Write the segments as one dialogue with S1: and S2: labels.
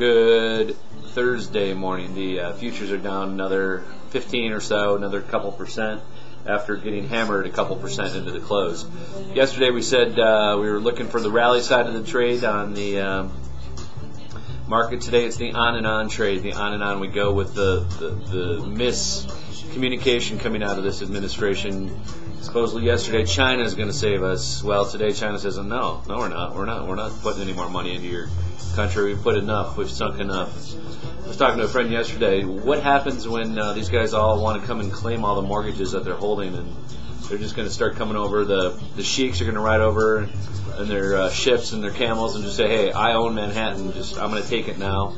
S1: Good Thursday morning. The futures are down another 15 or so, another couple percent after getting hammered a couple percent into the close. Yesterday we said we were looking for the rally side of the trade on the market. Today it's the on and on trade. The on and on we go with the miscommunication coming out of this administration. Supposedly yesterday China is going to save us. Well, today China says no, we're not. We're not putting any more money into your country. We've put enough. We've sunk enough. I was talking to a friend yesterday. What happens when these guys all want to come and claim all the mortgages that they're holding, and they're just going to start coming over? The sheiks are going to ride over in their ships and their camels and just say, "Hey, I own Manhattan. I'm going to take it now."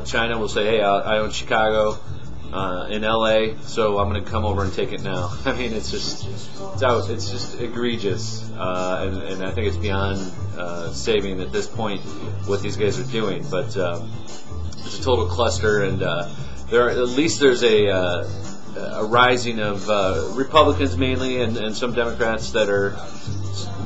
S1: China will say, "Hey, I own Chicago in LA, so I'm going to come over and take it now." I mean, it's just egregious, and I think it's beyond saving at this point what these guys are doing. But it's a total cluster, and there's a rising of Republicans mainly, and some Democrats that are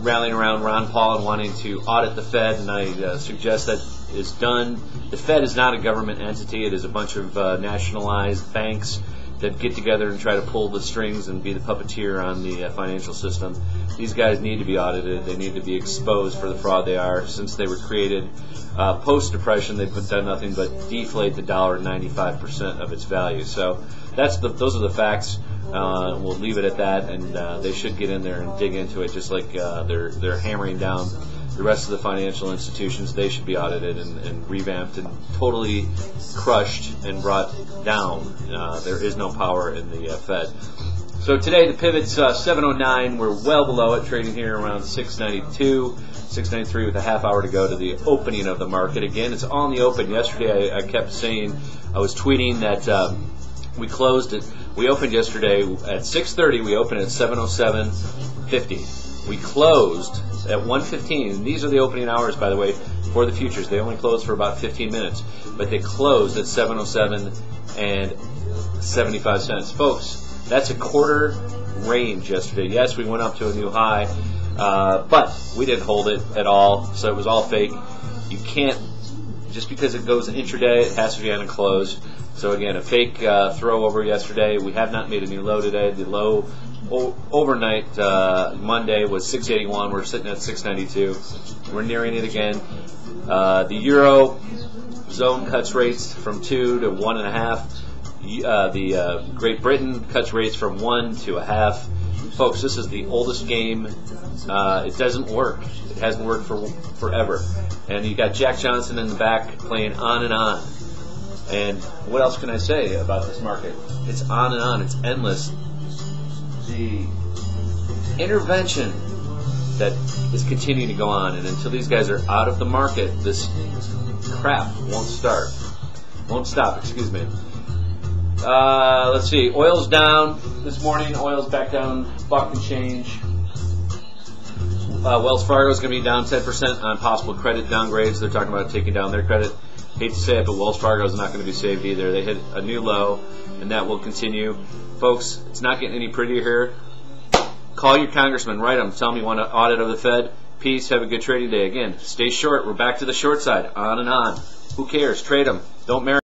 S1: rallying around Ron Paul and wanting to audit the Fed, and I suggest that is done. The Fed is not a government entity. It is a bunch of nationalized banks that get together and try to pull the strings and be the puppeteer on the financial system. These guys need to be audited. They need to be exposed for the fraud they are. Since they were created post-Depression, they've done nothing but deflate the dollar 95% of its value. So those are the facts. We'll leave it at that, and they should get in there and dig into it, just like they're hammering down the rest of the financial institutions. They should be audited and revamped and totally crushed and brought down. There is no power in the Fed. So today the pivot's 709. We're well below it, trading here around 692, 693 with a half hour to go to the opening of the market. Again, it's on the open. Yesterday I kept saying, I was tweeting that we closed it. We opened yesterday at 6:30. We opened at 707.50. We closed at 1:15, and these are the opening hours, by the way, for the futures. They only closed for about 15 minutes, but they closed at 707 and 75 cents. Folks, that's a quarter range yesterday. Yes, we went up to a new high, but we didn't hold it at all, so it was all fake. You can't, just because it goes intraday, it has to be on a close. So again, a fake throw over yesterday. We have not made a new low today. The low overnight Monday was 681. We're sitting at 692. We're nearing it again. The Euro zone cuts rates from 2 to 1.5. The Great Britain cuts rates from 1 to 0.5. Folks, this is the oldest game. It doesn't work. It hasn't worked for forever. And you got Jack Johnson in the back playing on and on. And what else can I say about this market? It's on and on. It's endless. The intervention that is continuing to go on, and until these guys are out of the market, this crap won't stop. Excuse me. Let's see. Oil's down this morning. Oil's back down buck and change. Wells Fargo is going to be down 10% on possible credit downgrades. They're talking about taking down their credit. Hate to say it, but Wells Fargo is not going to be saved either. They hit a new low, and that will continue. Folks, it's not getting any prettier here. Call your congressman, write them, tell them you want an audit of the Fed. Peace, have a good trading day. Again, stay short. We're back to the short side, on and on. Who cares? Trade them. Don't marry.